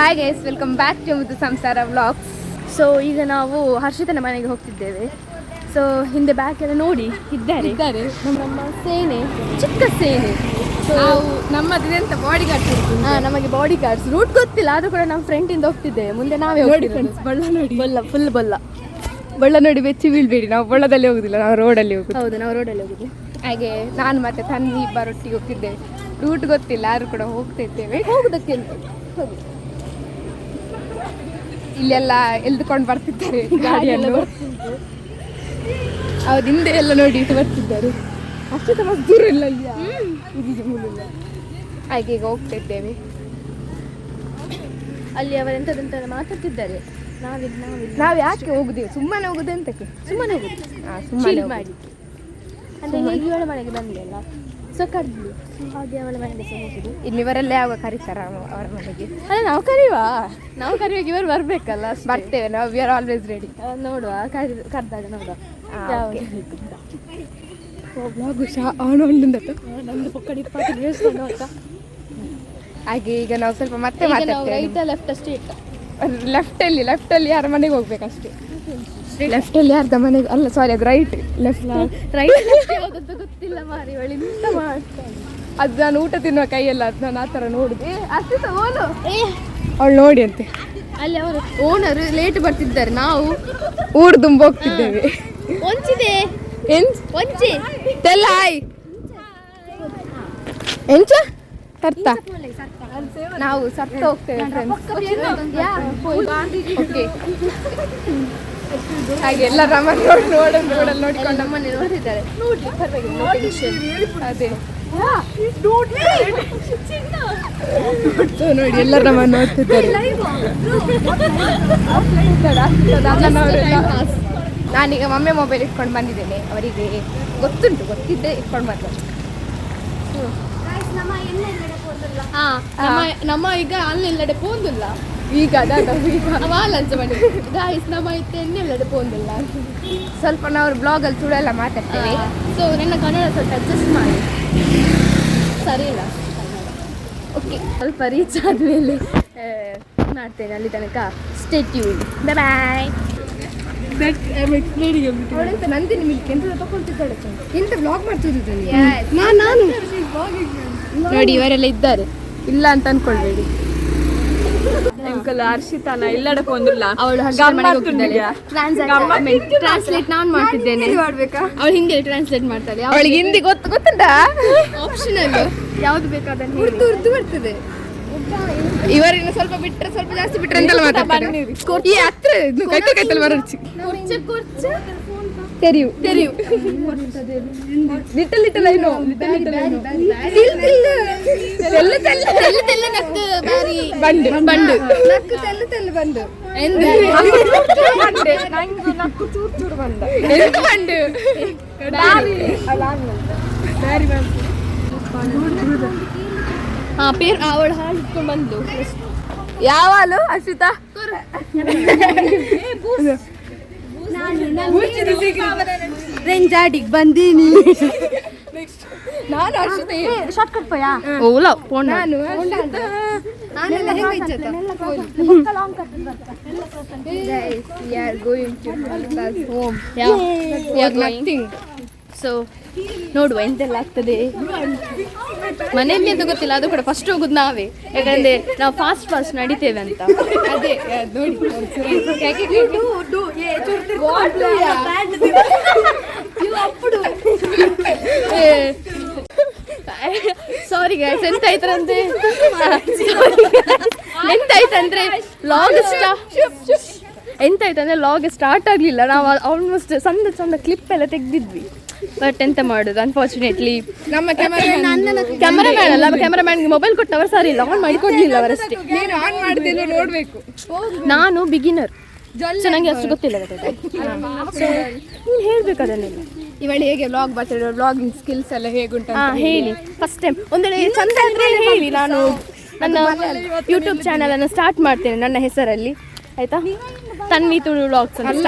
Hi guys, welcome back to Muddu Samsara vlogs. So ಈಗ ನಾವು ಹರ್ಷಿತನ ಮನೆಗೆ ಹೋಗ್ತಿದ್ದೇವೆ. ಸೊ ಹಿಂದೆ ಬ್ಯಾಕ್ ಎಲ್ಲ ನೋಡಿ ಇದ್ದಾರೆ ನಮ್ಮ ಸೇನೆ, ಚಿಕ್ಕ ಸೇನೆ. ಸೊ ನಮ್ಮದೆಂತ ಬಾಡಿ ಗಾರ್ಡ್ಸ್ ಇರ್ತೀವಿ. ನಮಗೆ ಬಾಡಿ ಗಾರ್ಡ್ಸ್ ರೂಟ್ ಗೊತ್ತಿಲ್ಲ, ಆದರೂ ಕೂಡ ನಮ್ಮ ಫ್ರೆಂಡಿಂದ ಹೋಗ್ತಿದ್ದೇವೆ. ಮುಂದೆ ನಾವೇ ಹೋಗ್ತಿದ್ದೇವೆ. ಬಳ್ಳ ನೋಡಿ, ಫುಲ್ ಬಳ್ಳ ನೋಡಿ ಬೆಚ್ಚಿ ಬೀಳ್ಬೇಡಿ. ನಾವು ಬಳ್ಳದಲ್ಲಿ ಹೋಗುದಿಲ್ಲ, ನಾವು ರೋಡಲ್ಲಿ ಹೋಗುದು. ಹೌದು, ನಾವು ರೋಡಲ್ಲಿ ಹೋಗುದು. ಹಾಗೆ ನಾನು ಮತ್ತೆ ತನ್ವಿ ಇಬ್ಬರೊಟ್ಟಿಗೆ ಹೋಗ್ತಿದ್ದೇವೆ. ರೂಟ್ ಗೊತ್ತಿಲ್ಲ, ಆದ್ರೂ ಕೂಡ ಹೋಗ್ತಿದ್ದೇವೆ. ಹೋಗುದಕ್ಕೆ ಹೋಗಿ ಇಲ್ಲೆಲ್ಲ ಎಲ್ದುಕೊಂಡು ಬರ್ತಿದ್ದಾರೆ ಗಾಡಿಯನ್ನು. ಅವ್ರು ಹಿಂದೆ ಎಲ್ಲ ನೋಡಿ ಬರ್ತಿದ್ದಾರೆ. ಅಷ್ಟು ತಮ್ಮ ದೂರ ಇಲ್ಲ ಇಲ್ಲ. ಹಾಗೆ ಈಗ ಹೋಗ್ತಿದ್ದೇವೆ. ಅಲ್ಲಿ ಅವರೆಂತದಂತ ಮಾತಾಡ್ತಿದ್ದಾರೆ. ನಾವು ಯಾಕೆ ಹೋಗುದೇವೆ? ಸುಮ್ಮನೆ ಹೋಗುದು ಅಂತಕ್ಕೆ? ಸುಮ್ಮನೆ ಹೋಗುದು, ಸುಮ್ಮನೆ ಮಾಡಿ. ಅಂದರೆ ಹೇಗೆ ಇವಳ ಮನೆಗೆ ಬಂದಿಲ್ಲ, ಸೊ ಕರೆದ್ಲು. ಹಾಗೆ ಅವಳ ಮನೆಗೆ ಸಹ ಹೋಗುದು. ಇನ್ನಿವರೆಲ್ಲ ಯಾವಾಗ ಕರೀತಾರ ಅವರ ಮನೆಗೆ? ಅಲ್ಲ, ನಾವು ಕರೆಯುವಾಗ ಇವರು ಬರಬೇಕಲ್ಲ. ಬರ್ತೇವೆ ನಾವು, ವಿ ಆರ್ ಆಲ್ವೇಸ್ ರೆಡಿ. ನೋಡುವ, ಕರೆದಾಗ ನೋಡುವ. ಹಾಗೆ ಈಗ ನಾವು ಸ್ವಲ್ಪ ಮತ್ತೆ ರೈಟ್ ಲೆಫ್ಟ್ ಅಷ್ಟೇ. ಲೆಫ್ಟಲ್ಲಿ ಯಾರ ಮನೆಗೆ ಹೋಗ್ಬೇಕಷ್ಟೇ. ಲೆಫ್ಟಲ್ಲಿ ಯಾರ್ದ ಮನೆಗೆ ಅಲ್ಲ, ಸಾರಿ, ಅದು ರೈಟ್ ಗೊತ್ತಿಲ್ಲ ಮಾರಿ. ಇಂತ ಮಾಡ್ತಾಳೆ ಅದು. ನಾನು ಊಟ ತಿನ್ನುವ ಕೈಯಲ್ಲ, ಅದು ನಾನು ಆ ಥರ ನೋಡುದು. ಅವಳು ನೋಡಿ ಅಂತೆ. ಅಲ್ಲಿ ಅವರು ಓನರ್ ಲೇಟ್ ಬರ್ತಿದ್ದಾರೆ, ನಾವು ಊರು ತುಂಬ ಹೋಗ್ತಿದ್ದೇವೆ. ಒಂಚಿದೆ ಒಂಚಿ ತೆಲ್ಲಾಯ್ ಎಂಚ ಸರ್ತ ನಾವು ಸರ್ತ ಹೋಗ್ತೇವೆ ಹಾಗೆ ಎಲ್ಲ ರೋಡಲ್ಲಿ ನೋಡಿಕೊಂಡು ನಮ್ಮನೆ ನೋಡ್ತಿದ್ದಾರೆ. ಅದೇ ನೋಡಿ ಎಲ್ಲರೂ ನಮ್ಮನ್ನು ನೋಡ್ತಿದ್ದಾರೆ. ನಾನೀಗ ಮಮ್ಮಿ ಮೊಬೈಲ್ ಇಟ್ಕೊಂಡು ಬಂದಿದ್ದೇನೆ. ಅವರಿಗೆ ಗೊತ್ತಿದ್ದೆ ಇಟ್ಕೊಂಡು ಬಂದ. ನಮ್ಮ ಈಗ ಅಲ್ಲೆಲ್ಲಡೆ ಪೋಂದಿಲ್ಲ. ಈಗ ವಾಲಂಚ ಮಾಡಿ ಗಾಯ್ಸ್, ನಮ್ಮ ಇತ್ತೆ ಎಣ್ಣೆಲ್ಲಡೆ ಪೋಂದಿಲ್ಲ. ಸ್ವಲ್ಪ ನಾವು ಬ್ಲಾಗಲ್ಲಿ ಸುಳೆಲ್ಲ ಮಾತಾಡ್ತೇವೆ. ಸೊ ನನ್ನ ಕನ್ನಡ ಸ್ವಲ್ಪ ಅಡ್ಜಸ್ಟ್ ಮಾಡಿ. ಸರಿ ಇಲ್ಲ, ಓಕೆ. ಸ್ವಲ್ಪ ರೀಚ್ ಆದಮೇಲೆ ಮಾಡ್ತೇನೆ. ಅಲ್ಲಿ ತನಕ ಸ್ಟೇ ಟ್ಯೂನ್. ಬಾಯ್. ನಂದಿನಿ ಮಿಲ್ಕ್ ಎಂತ ತಗೊಳ್ತಿದ್ದಾಳೆ, ಎಂತ ಬ್ಲಾಗ್ ಮಾಡ್ತಿದ್ದಲ್ಲಿ. ನಾನು ನೋಡಿ ಇವರೆಲ್ಲ ಇದ್ದಾರೆ, ಇಲ್ಲ ಅಂತ ಅನ್ಕೊಳ್ಬೇಡಿ. ಅಂಕಲ್ ಹರ್ಷಿತಾನ ಎಲ್ಲಡೆ ಕೊಂದಿಲ್ಲ. ಅವಳು ಟ್ರಾನ್ಸ್ಲೇಟ್ ನಾನು ಮಾಡ್ತಿದ್ದೇನೆ. ಅವಳು ಹಿಂಗೆ ಟ್ರಾನ್ಸ್ಲೇಟ್ ಮಾಡ್ತಾಳೆ. ಅವಳಿಗೆ ಹಿಂದಿ ಗೊತ್ತುಂಟಾ? ಆಪ್ಷನಲ್ ಯಾವ್ದು ಬೇಕಾದನ್ನು ಉರ್ದು ಬರ್ತದೆ. ಇವರಿನ ಸ್ವಲ್ಪ ಬಿಟ್ರೆ, ಸ್ವಲ್ಪ ಜಾಸ್ತಿ ಬಿಟ್ರೆ ಅಂತೆಲ್ಲ ಮಾತಾಡ್ತಾರೆ. ಈ ಹತ್ರ ಕೈತಲ್ ಬರೋಚಿ ತೆರಿಯು ಲಿಟಲ್ ಐನೋ ಬಂಡು ಬಂಡು ಬಂದು ಪೇರ್ ಅವಳು ಹಾಲು ಇಟ್ಕೊಂಡು ಬಂದು ಯಾವಾಲು ಅಶ್ವಿತಾ ರೆಂಜಾಡಿಗೆ ಬಂದೀನಿ. ನಾನು ಅಶ್ವಿತಾ ಶಾರ್ಟ್ಕಟ್ ಪೋಯಾ ಓಲಾ ಫೋನ್ ನಾನು ಸೊ ನೋಡುವ ಎಂತೆಲ್ಲ ಆಗ್ತದೆ ಮನೆಯಲ್ಲಿ ಅಂತ ಗೊತ್ತಿಲ್ಲ. ಅದು ಕೂಡ ಫಸ್ಟ್ ಹೋಗುದು ನಾವೇ, ಯಾಕಂದ್ರೆ ನಾವು ಫಾಸ್ಟ್ ನಡಿತೇವೆ ಅಂತ. ಅದೇ ನೋಡಿ ಸಾರಿ ಗೈಸ್, ಎಂತಾಯ್ತಂದ್ರೆ ಲಾಗ್ ಸ್ಟಾರ್ಟ್ ಆಗಲಿಲ್ಲ. ನಾವು ಆಲ್ಮೋಸ್ಟ್ ಸಣ್ಣ ಕ್ಲಿಪ್ ಎಲ್ಲ ತೆಗೆದಿದ್ವಿ. ಬಟ್ ಎಂತ ಮಾಡೋದು, ಅನ್ಫಾರ್ಚುನೇಟ್ಲಿ ನಮ್ಮ ಕ್ಯಾಮರಾಮ್ಯಾನ್ ಅಲ್ಲ, ಕ್ಯಾಮರಾಮ್ಯಾನ್ಗೆ ಮೊಬೈಲ್ ಕೊಟ್ಟವರು ಸರಿ ಇಲ್ಲ, ಆನ್ ಮಾಡಿ ಕೊಡ್ಲಿಲ್ಲ ಅವರಷ್ಟೇ. ಆನ್ ಮಾಡಿದ್ರೆ ನೋಡ್ಬೇಕು. ನಾನು ಬಿಗಿನರ್, ಸೊ ನಂಗೆ ಅಷ್ಟು ಗೊತ್ತಿಲ್ಲ. ನೀನು ಹೇಳ್ಬೇಕು ಅದನ್ನೆಲ್ಲ. ಇವಳು ಹೇಗೆ ವ್ಲಾಗ್ ಬರ್ತಾರೆ, ವ್ಲಾಗಿಂಗ್ ಸ್ಕಿಲ್ಸ್ ಎಲ್ಲ ಹೇಗುಂಟು ಹೇಳಿ. ಫಸ್ಟ್ ಟೈಮ್ ಒಂದೇಳೆ ಚಂದ ಅಂದರೆ ಹೇಳಿ. ನಾನು ನನ್ನ ಯೂಟ್ಯೂಬ್ ಚಾನಲನ್ನು ಸ್ಟಾರ್ಟ್ ಮಾಡ್ತೇನೆ ನನ್ನ ಹೆಸರಲ್ಲಿ, ಆಯಿತಾ? ತನ್ವಿ ತುಳು ವ್ಲಾಗ್ಸ್ ಅಲ್ಲ,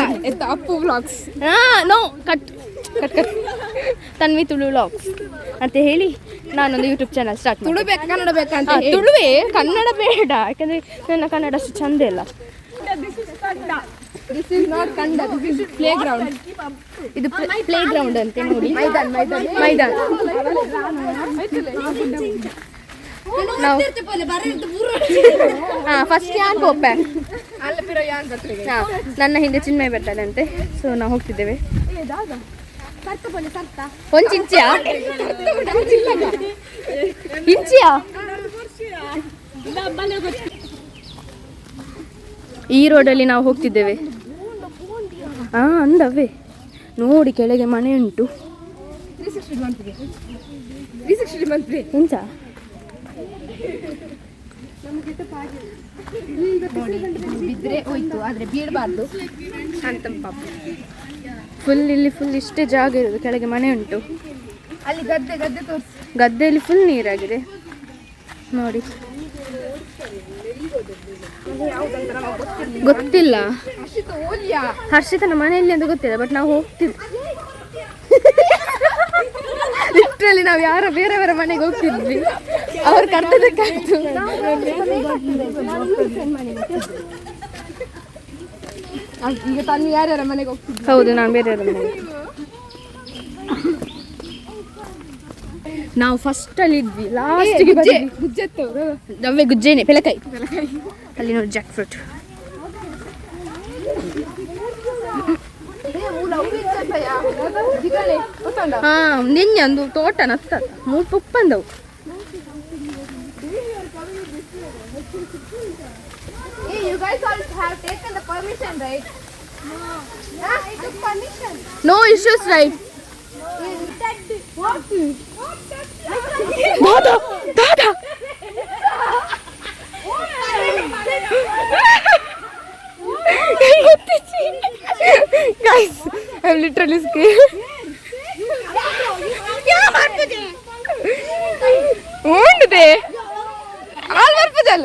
Appu vlogs. No cut Tanvi Tulu vlogs ಅಂತ ಹೇಳಿ ನಾನೊಂದು ಯೂಟ್ಯೂಬ್ ಚಾನಲ್ ಸ್ಟಾರ್ಟ್ ತುಳು ಬೇಕಾ ಕನ್ನಡ ಬೇಕಂತ ತುಳುವೇ, ಕನ್ನಡ ಬೇಡ, ಯಾಕಂದರೆ ನನ್ನ ಕನ್ನಡ ಅಷ್ಟು ಚಂದ ಇಲ್ಲ. ದಿಸ್ ಇಸ್ ನಾಟ್ ಕಂಡ, ದಿಸ್ ಇಸ್ ಪ್ಲೇ ಗ್ರೌಂಡ್. ಇದು ಪ್ಲೇ ಗ್ರೌಂಡ್ ಅಂತೆ ನೋಡಿ, ಮೈದಾನ. ನಾವು ಫಸ್ಟ್ ಯಾನ್ ಹೋಗ್ಬೇ ನನ್ನ ಹಿಂದೆ ಚಿನ್ಮಯ ಬರ್ತಾನೆ ಅಂತೆ. ಸೊ ನಾವು ಹೋಗ್ತಿದ್ದೇವೆ. ಒಂದು ಇಂಚಿಯಾ ಈ ರೋಡಲ್ಲಿ ನಾವು ಹೋಗ್ತಿದ್ದೇವೆ. ಅಂದವೇ ನೋಡಿ, ಕೆಳಗೆ ಮನೆ ಉಂಟು. ಎಂತ ಬಿದ್ರೆ ಹೋಯ್ತು, ಆದ್ರೆ ಬೀಳಬಾರ್ದು ಅಂತ ಪಾಪ. ಫುಲ್ ಇಲ್ಲಿ ಫುಲ್ ಇಷ್ಟೇ ಜಾಗ ಇರೋದು, ಕೆಳಗೆ ಮನೆ ಉಂಟು. ಅಲ್ಲಿ ಗದ್ದೆ ತೋರಿಸಿ. ಗದ್ದೆಯಲ್ಲಿ ಫುಲ್ ನೀರಾಗಿದೆ ನೋಡಿ. ಗೊತ್ತಿಲ್ಲ, ಹರ್ಷಿತನ ಮನೆಯಲ್ಲಿ ಅಂತ ಗೊತ್ತಿಲ್ಲ, ಬಟ್ ನಾವು ಹೋಗ್ತಿದ್ವಿ. ಲಿಟ್ರಲಿ ನಾವು ಬೇರೆ ಮನೆಗೆ ಹೋಗ್ತಿದ್ವಿ, ಅವ್ರು ಕರ್ತದಕ್ಕಾಯ್ತು. ಈಗ ತಾನು ಯಾರ್ಯಾರ ಮನೆಗೆ ಹೋಗ್ತಿದ್ವಿ? ಹೌದು, ನಾನು ಬೇರೆಯವರ ಮನೆಗೆ. ನಾವು ಫಸ್ಟ್ ಅಲ್ಲಿ ಇದ್ವಿ, ಲಾಸ್ಟ್ಗೆ ನವ್ವೆ ಗುಜ್ಜೇನೆ ಪೆಲಕಾಯಿ. ಅಲ್ಲಿ ನೋಡಿ ಜಾಕ್ ಫ್ರೂಟ್. ನಿನ್ನೆ ಒಂದು ತೋಟ ನತ್ತ 3 ಪುಪ್ಪ ಅಂದವು. You guys all have taken the permission, right? No, I took permission. No issues, right? What? Dada. Guys, I'm literally scared. Unde? All varpajal.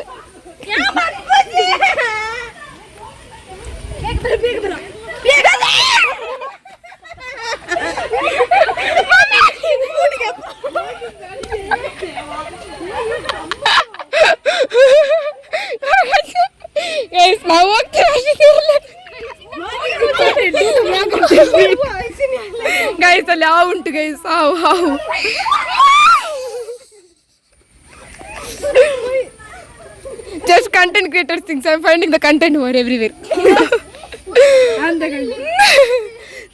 Guys, ಅಲ್ಲಿ ಹಾವು ಉಂಟು guys, ಹಾವು. Just content creators things. I'm finding the content over everywhere.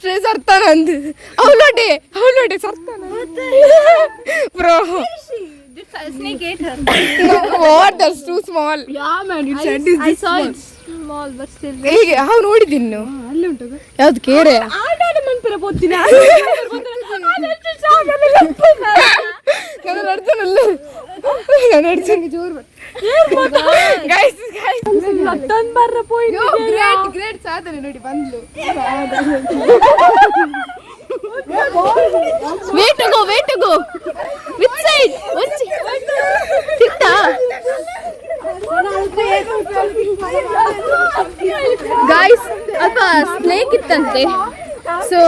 Stress artanand. Avlode sartana. Bro. Did snake ate her? What? That's too small. Yeah, man. You said this. I saw it. Small, but still. ಹೇಗೆ ಹಾವು ನೋಡಿದ್ದೀನಿ ನೀವು? ಅಲ್ಲಿ ಉಂಟು. ಯಾವ್ದು ಕೇರೆ? ಆಟಾಡ ಮನ್ಪರ ಪೋತಿನ. ನಾನು ನಡ್ಸಂಗೆ ಜೋರು ಬಟ್. Guys. ಮತ್ತೊಂದು ಬರ್ರ ಪೋಯಿ. Great ಸಾಧನೆ ನೋಡಿ ಬಂದ್ಲು. Wait to go. Which side? Titta. Guys, ಅಲ್ಪ ಸ್ನೇಕ್ ಇತ್ತಂತೆ. ಸೊ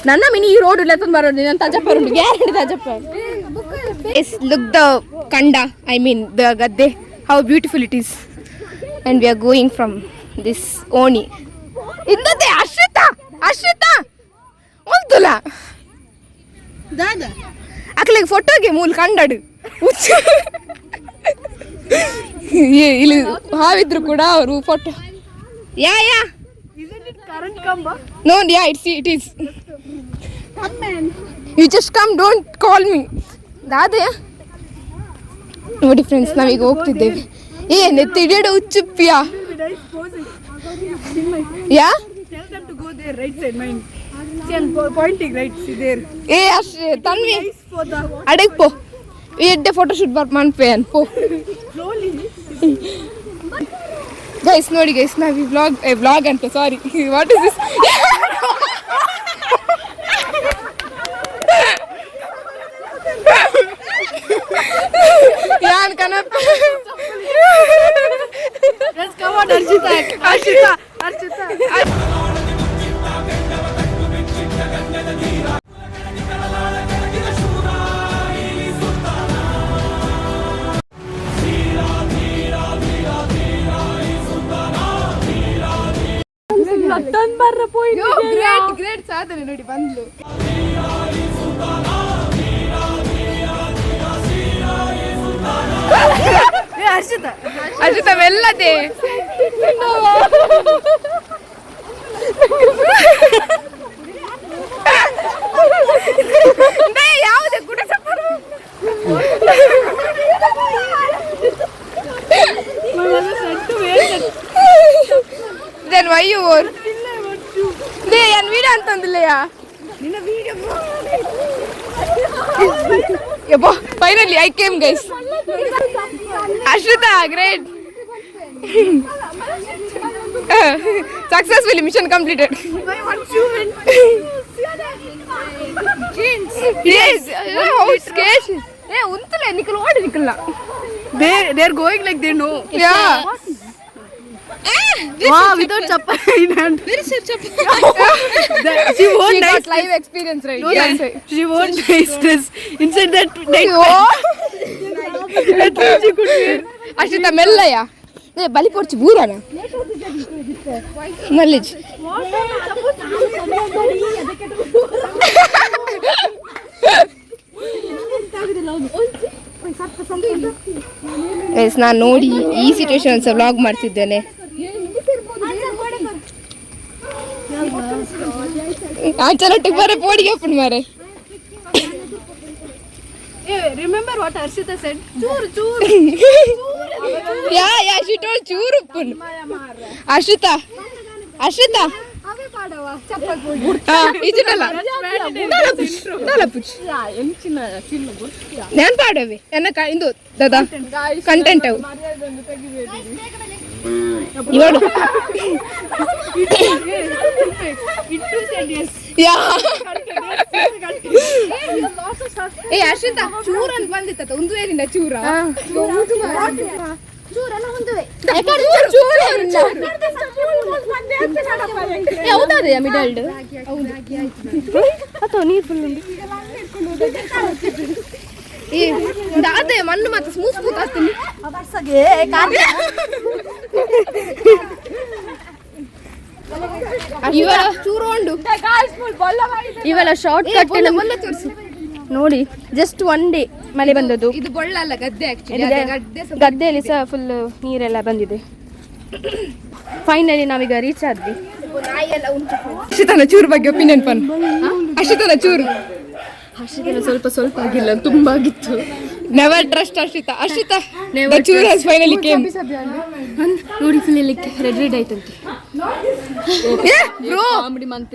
ನನ್ನ ಮಿನಿ ಈ ರೋಡ್ ಇಲ್ಲ ಬರೋದು. ನಾನು ತಾಜಪ್ಪ guarantee ತಾಜಪ್ಪ. Look the kanda, I mean the gadde, how beautiful it is. And we are going from this Oni. Indate Ashita Oldula Dada akle photoge mool kandadu ಇಲ್ಲಿ ಹಾವಿದ್ರು ಕೂಡ ಅವರು photo. Yeah Isn't it current kamba? No, yeah, it is. Come man. You just come, don't call me. ದಾದೆ ನೋಡಿ friends, ನಾವೀಗ ಹೋಗ್ತಿದ್ದೇವೆ. ನೆತ್ತಿಡಿಯೋ ಹುಚ್ಚುಪ್ಪಿಯಾ? ಯಾ Tell them to go there, right side, mine. See, I'm pointing, right, see there. ಅಷ್ಟೇ Tanvi For the ಅಡೆಗ್ ಪೋ ಎಡ್ಡೆ photo shoot ಮಾಡ್ಪೇನ್ ಪೋ. slowly. Guys ನೋಡಿ guys, ನಾವು ಈ vlog ಅಂತ ಸಾರಿ, ವಾಟ್ ಇಸ್ ದಿಸ್? ಯಾನ್ ಕನಪ್ಪ. Let's come on, Archita. Great ಸಾಧನೆ ನೋಡಿ ಬಂದ್ಲು. ಅರ್ಷಿತ ಮೆಲ್ಲದೆ ಯಾವುದೇ ಕೂಡ then why you were ದೇ ಏನು ವಿಡಿಯೋ ಅಂತಂದಿಲ್ಲಯ್ಯ ಯಪ್ಪ finally I came guys. Ashrita great successfully mission completed. Yes, how scared. Hey, untule nikal oodi nikalla. They are going like they know. Yeah. Wow, without chappa in hand. Where is your chappa? She won't nice live experience, right? No, yes. She won't nice this. Inside that night. At least she could wear. Ashita mellaya. Hey, bali porchi burana. Knowledge. Guys ನಾನು ನೋಡಿ ಈ situation vlog ಮಾಡ್ತಿದ್ದೇನೆ. ಆಚರಟ್ಟಿಗೆ ಬರ ಪೋಡಿಗೆ ಅಪ್ಪನ ಮಾರೆ. Remember what Harshita shed? ಚೂರು ಚೂರು. ಯಾ she told ಚೂರು ಪುನ್. ಅಶ್ರಿತಾ ഞാൻ പാടവേ എന്നെ ഇന്തു ദാദാ കണ്ടന്റ് ആവും ഇവോട് ಏ ಅಶ್ರಿತಾ ಚೂರ ಅಂತ ಬಂದಿತ್ತ ಒಂದು ಏನಿಲ್ಲ ಚೂರ ಯಾವ್ದಾದ ಮಿಡಲ್ಡ್ ಅಥವಾ ನೀರು ಫುಲ್ ಮಣ್ಣು ಮತ್ತೆ ಸ್ಮೂತ್ ಸ್ಮೂತ್ ಆಗ್ತೀನಿ. ಇವೆಲ್ಲ ಚೂರು ಉಂಡು ಇವೆಲ್ಲ ಶಾರ್ಟ್ ಕಟ್ ನೋಡಿ. ಜಸ್ಟ್ ಒನ್ ಡೇ ಮಳೆ ಬಂದದ್ದು. ಇದು ಬೊಳ್ಳ ಅಲ್ಲ ಗದ್ದೆ, ಗದ್ದೆಯಲ್ಲಿ ಸಹ ಫುಲ್ ನೀರೆಲ್ಲ ಬಂದಿದೆ. ಫೈನಲಿ ನಾವೀಗ ರೀಚ್ ಆದ್ವಿ. ಅಶ್ರಿತನ ಚೂರು ಬಗ್ಗೆ ಒಪಿನಿಯನ್ ಪನ್. ಅಶ್ರಿತನ ಚೂರು ಸ್ವಲ್ಪ ಸ್ವಲ್ಪ ಆಗಿಲ್ಲ, ತುಂಬಾ ಆಗಿತ್ತು. ನೆವರ್ ಟ್ರಸ್ಟ್ ಅಶ್ರಿತಾ ನೆವರ್ ಚೂರು ಫೈನಲಿ ಕೇಮ್ ನೋಡಿ. ಫುಲ್ ಇಲ್ಲಿಕ್ಕೆ ರೆಡ್ ಆಯ್ತಂತೆ. ಕಾಮಿಡಿ ಮಂತ್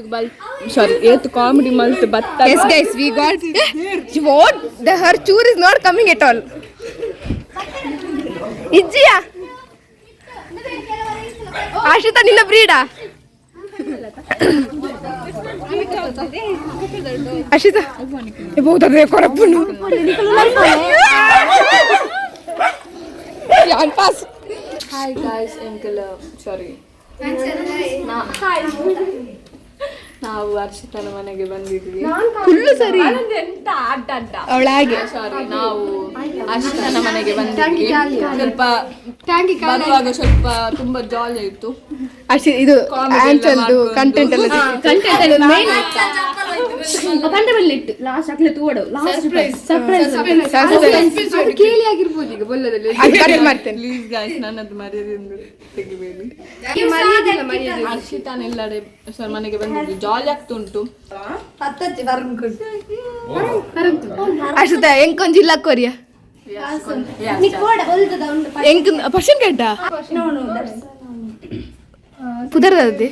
ಸಾರಿ ಏತ್ ಕಾಮಿಡಿ ಮಂತ್ ಬತ್ತ. Yes guys, we got what her chur is not coming at all. ಇಜ್ಜಿಯಾ Ashrita ನಿನ್ನ ಬ್ರೀಡಾ? ಅಶ್ರಿತಾ ಬಹುದೇ ಕೊರಪ್ಪನು ಯಾನ್ pass. Hi guys, uncle sorry ನಾವು ಹರ್ಷಿತನ ಮನೆಗೆ ಬಂದಿದ್ವಿ. ಫುಲ್ಲು ಸರಿ ಅವಳಾಗೆ ಸಾರಿ ನಾವು ಹರ್ಷಿತನ ಮನೆಗೆ ಬಂದಿದ್ವಿ. ಸ್ವಲ್ಪ ಬರುವಾಗ ಸ್ವಲ್ಪ ತುಂಬಾ ಜಾಲಿ ಇತ್ತು. ಇದು ಕಂಟೆಂಟ್ ಎಲ್ಲ ಇಟ್ಟು ಲಾಸ್ಟ್ ಆಗ್ಲೇ ತೋಡು ಸರ್ಪ್ರೈಸ್ ಕೇಳಿ ಆಗಿರ್ಬೋದು. ಈಗ ಬೊಲ್ಲದಲ್ಲಿ ಮಾಡ್ತೇನೆ ಪ್ಲೀಸ್ ಗಾಯ್ಸ್, ನನ್ನದು ಮರ್ಯಾದೆ ತೆಗಿಬೇಡಿ. ಹರ್ಷಿತಾನ ಎಲ್ಲಡೆ ಸರ್ ಮನೆಗೆ ಬಂದಿದ್ವಿ. ಜಾಲಿ ಆಗ್ತುಂಟು. ಅಶ್ರಿತಾ ಎಂಕೊಂದು ಜಿಲ್ಲಾ ಕೊರಿಯಾ ಎಂಕ್ ಪರ್ಷನ್ ಕೇಟ ಪುದರ್ದೆ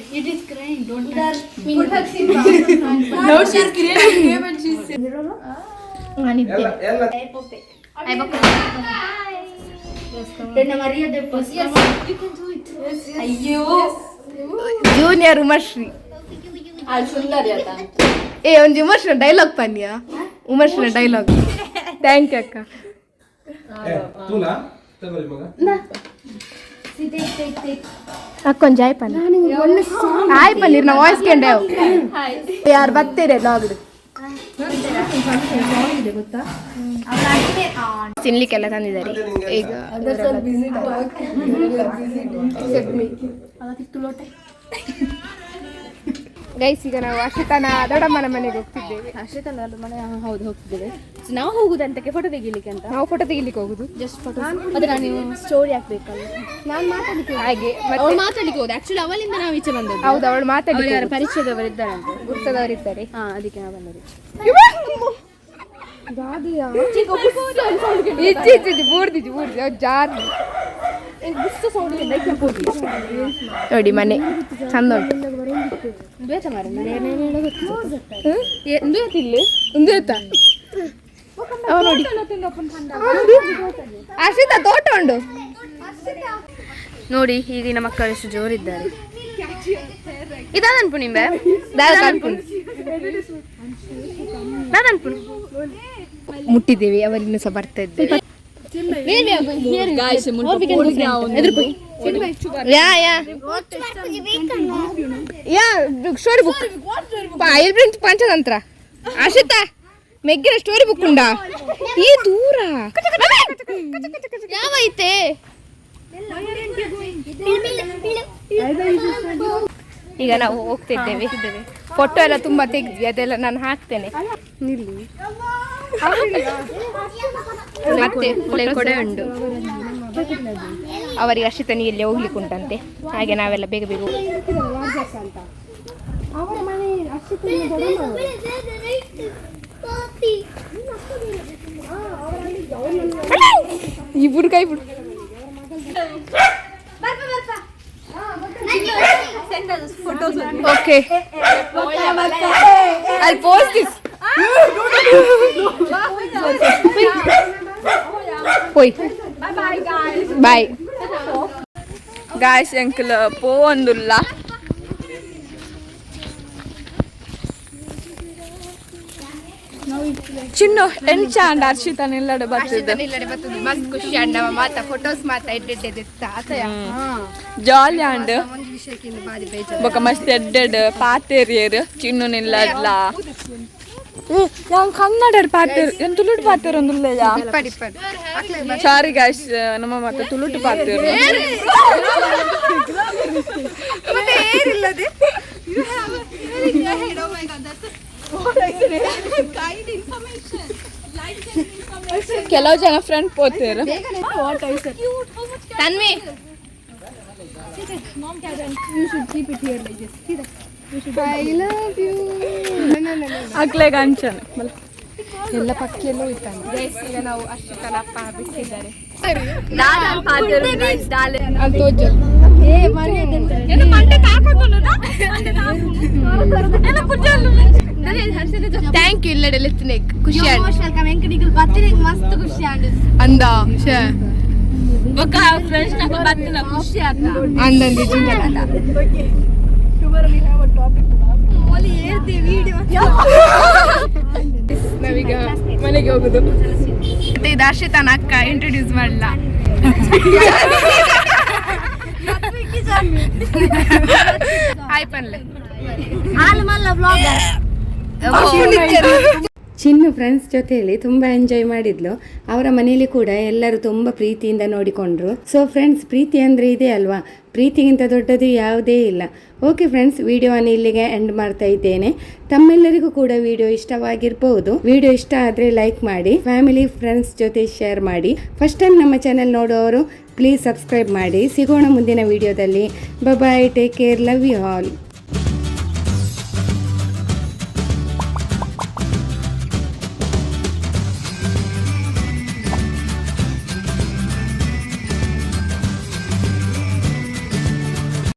ಜೂನಿಯರ್ ಉಮಶ್ರೀ ಏ ಒಂದು ಉಮಶ್ರೀ ಡೈಲಾಗ್ ಪನ್ಯಾ. ಉಮಶ್ರೀ ಡೈಲಾಗ್. ಥ್ಯಾಂಕ್ ಯು ಅಕ್ಕ. ಅಕ್ಕೊಂದು ಜಾಯ್ ಪನ್ನೀರ್ ಹಾಯ್ ಪನ್ನೀರ್ ನಾ ವಾಯ್ಸ್ ಕೇಂಡೆ ಯಾರು ಬರ್ತೀರಿ ಲಾಗ್ಡು ತಿನ್ಲಿಕ್ಕೆಲ್ಲ ತಂದಿದ್ದಾರೆ. ಈಗ ಗೈಸ್ ಈಗ ನಾವು ಅಶ್ವಿತನ ದೊಡ್ಡಮ್ಮನ ಮನೆಗೆ ಹೋಗ್ತಿದ್ದೇವೆ. ಅಶ್ವಿತನ ಮನೆ ಹೌದು ಹೋಗ್ತಿದ್ದೇವೆ. ಸೊ ನಾವು ಹೋಗುದಂತಕ್ಕೆ ಫೋಟೋ ತೆಗಿಲಿಕ್ಕೆ ಅಂತ. ನಾವು ಫೋಟೋ ತೆಗಿಲಿಕ್ಕೆ ಹೋಗುದು. Just photo. ಅದನ್ನ ನೀವು ಸ್ಟೋರಿ ಹಾಕ್ಬೇಕಲ್ಲ. ನಾನು ಮಾತಾಡ್ಲಿಕ್ಕೆ ಹಾಗೆ ಅವಳು ಮಾತಾಡ್ಲಿಕ್ಕೆ ಹೋದ. ಆಕ್ಚುಲಿ ಅವಳಿಂದ ನಾವು ಈಚೆ ಬಂದದ್ದು. ಹೌದು, ಅವಳು ಮಾತಾಡಿ ಯಾರ ಪರಿಚಯದವರು ಇದ್ದಾರಂತೆ, ಗುರ್ತದವರಿದ್ದಾರೆ. ಅದಕ್ಕೆ ನಾವು ಬಂದದ್ದು. ನೋಡಿ ಮನೆ ಚಂದ ನೋಡಿ. ಅಶ್ವಿತಾ ತೋಟ ಉಂಡು ನೋಡಿ. ಈಗಿನ ಮಕ್ಕಳು ಎಷ್ಟು ಜೋರಿದ್ದಾರೆ. ಇದನ್ಪು ನಿಂಬೆ ಮುಟ್ಟಿದ್ದೇವೆ. ಅವರಿನ್ನು ಸಹ ಬರ್ತಾ ಇದ್ದೇವೆ. Story book Panchatantra. ಅಶ್ವಿತಾ ಮೆಗ್ಗಿನ ಸ್ಟೋರಿ ಬುಕ್ ಉಂಡಾ? ಈ ದೂರ ಯಾವ ಐತೆ? ಈಗ ನಾವು ಹೋಗ್ತಿದ್ದೇವೆ. ಫೋಟೋ ಎಲ್ಲ ತುಂಬಾ ತೆಗ್ದ್ವಿ, ಅದೆಲ್ಲ ನಾನು ಹಾಕ್ತೇನೆ. ನಿಲ್ಲಿ ಮತ್ತೆ ಕೊಡೆ ಉಂಟು. ಅವರಿಗೆ ಅಶ್ವಿತ ನೀರಲ್ಲಿ ಹೋಗ್ಲಿಕ್ಕೆ ಉಂಟಂತೆ. ಹಾಗೆ ನಾವೆಲ್ಲ ಬೇಗ ಬೇಗ ಇಬ್ಬರು ಕೈ ಬಿಡು. Okay I post this. ಹೋಯ್ ಬಾಯ್ ಗಾಯ್ಸ್ ಅಂಕಲ್ ಪೋಂದುಲ್ಲ ಚಿನ್ನು ಎಂಚಾಂಡ ಅರ್ಷಿತ ನಿಲ್ಲಡೆ ಬರ್ತದೆ. ಮಸ್ತ್ ಖುಷಿ ಅಂಡ ಮಾತ ಫೋಟೋಸ್ ಮಾತ ಎಡ್ಡೆಡ್ಡೆದಿತ್ತ ಜಾಲಿ ಅಂಡ್ ಬೊಕ ಮಸ್ತ್ ಎಡ್ಡೆಡ್ ಪಾತೇರಿಯರ್ ಚಿನ್ನು ನಿಲ್ಲಡ್ಲ yang kannada pater en tulutu pater ondulle ya sorry guys nama mata tulutu pater mate erillade you have a very head. Oh my god, that's a kind information, like information. Kelavu jana friend potere what I said Tanvi mom you should keep it here like this. See that? I love you. akle ganchana ಎಲ್ಲ ಪಕ್ಕಿಯಲ್ಲೂ ಇರ್ತಾನೆ. Guys ಈಗ ನಾವು ಅಶ್ವಿತನ ಅಪ್ಪ ಬಿಟ್ಟಿದ್ದಾರೆ. ದಾದನ್ ಪಾತರು guys ದಾಲೆ ಅಂತೋಜ ಏ ಮರಿಯದೆ ಏನು ಮಂಡೆ ತಾಕೊಂಡುನಾ ಏನು ಪುಜಲ್ಲು ನಡಿ ಹರ್ಷದ ಜೊತೆ ಥ್ಯಾಂಕ್ ಯು ಇಲ್ಲಡೆ ಲೆತ್ನೆಕ್ ಖುಷಿ ಆಯ್ತು. ಮೋಸ್ಟ್ ವೆಲ್ಕಮ್ ಎಂಕಡಿಗಲ್ ಬತ್ತಿನ ಮಸ್ತ್ ಖುಷಿ ಆಂಡ್ ಅಂದ ಶೇ ಬಕ ಫ್ರೆಂಡ್ಸ್ ನಕ ಬತ್ತಿನ ಖುಷಿ ಆತ ಅಂದಂದಿ ಜಿಂಗಲ tomorrow we have a topic ಓಲಿ ಏರ್ತಿ ವಿಡಿಯೋ ನಾವೀಗ ಮನೆಗೆ ಹೋಗುದು. ಮತ್ತೆ ಇದು ಅರ್ಷಿತನ ಅಕ್ಕ ಇಂಟ್ರೊಡ್ಯೂಸ್ ಮಾಡಲ್ಲ. ಹಾಯ್ ಪನ್ಲೆ ಆಲ್ಮಲ್ಲ ವ್ಲಾಗರ್ ಚಿನ್ನು ಫ್ರೆಂಡ್ಸ್ ಜೊತೆಯಲ್ಲಿ ತುಂಬ ಎಂಜಾಯ್ ಮಾಡಿದ್ಲು. ಅವರ ಮನೆಯಲ್ಲಿ ಕೂಡ ಎಲ್ಲರೂ ತುಂಬ ಪ್ರೀತಿಯಿಂದ ನೋಡಿಕೊಂಡ್ರು. ಸೊ ಫ್ರೆಂಡ್ಸ್, ಪ್ರೀತಿ ಅಂದರೆ ಇದೆ ಅಲ್ವಾ, ಪ್ರೀತಿಗಿಂತ ದೊಡ್ಡದು ಯಾವುದೇ ಇಲ್ಲ. ಓಕೆ ಫ್ರೆಂಡ್ಸ್, ವಿಡಿಯೋವನ್ನು ಇಲ್ಲಿಗೆ ಎಂಡ್ ಮಾಡ್ತಾ ಇದ್ದೇನೆ. ತಮ್ಮೆಲ್ಲರಿಗೂ ಕೂಡ ವಿಡಿಯೋ ಇಷ್ಟವಾಗಿರ್ಬೋದು. ವಿಡಿಯೋ ಇಷ್ಟ ಆದರೆ ಲೈಕ್ ಮಾಡಿ, ಫ್ಯಾಮಿಲಿ ಫ್ರೆಂಡ್ಸ್ ಜೊತೆ ಶೇರ್ ಮಾಡಿ. ಫಸ್ಟ್ ಟೈಮ್ ನಮ್ಮ ಚಾನೆಲ್ ನೋಡೋರು ಪ್ಲೀಸ್ ಸಬ್ಸ್ಕ್ರೈಬ್ ಮಾಡಿ. ಸಿಗೋಣ ಮುಂದಿನ ವಿಡಿಯೋದಲ್ಲಿ. Bye, take care, love you all.